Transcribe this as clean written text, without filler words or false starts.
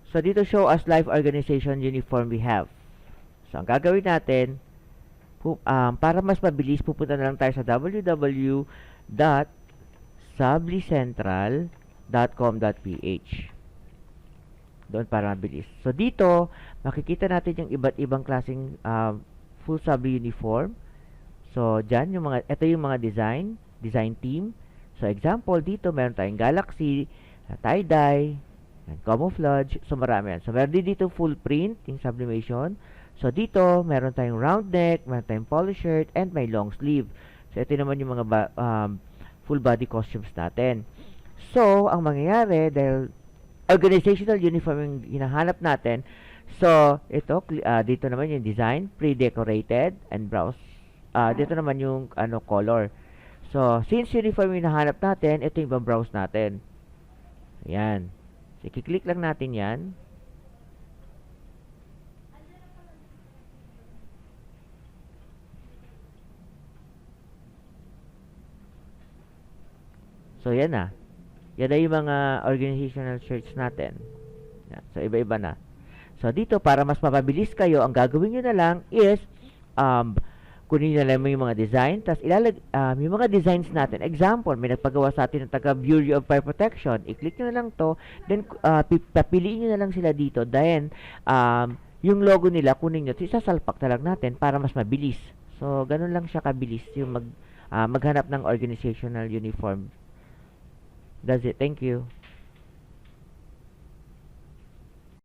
So, dito show us live organization uniform we have. So, ang gagawin natin, para mas mabilis, pupunta na lang tayo sa www.sublicentral.com.ph. Doon para mabilis. So, dito, makikita natin yung iba't ibang klaseng full Subli uniform. So, dyan, ito yung mga design team. So, example, dito, meron tayong Galaxy, tie-dye, camouflage. So, marami yan. So, meron din dito full print, yung sublimation. So, dito, meron tayong round neck, meron tayong polo shirt, and may long sleeve. So, ito naman yung mga full body costumes natin. So, ang mangyayari, dahil organizational uniform yung hinahanap natin, so, ito, dito naman yung design, pre-decorated, and browse. Dito naman yung color. So, since uniform yung hinahanap natin, ito yung browse natin. Ayan. So, i-click lang natin yan. So, yan na. Yan na yung mga organizational shirts natin. Yan. So, iba-iba na. So, dito, para mas mapabilis kayo, ang gagawin nyo na lang is, kunin nyo na lang yung mga design, tapos yung mga designs natin. Example, may nagpagawa sa atin ng taga Bureau of Fire Protection. I-click nyo na lang to, then, papiliin nyo na lang sila dito. Then, yung logo nila, kunin nyo, isasalpak na lang natin para mas mabilis. So, ganun lang siya kabilis, yung maghanap ng organizational uniform. That's it. Thank you.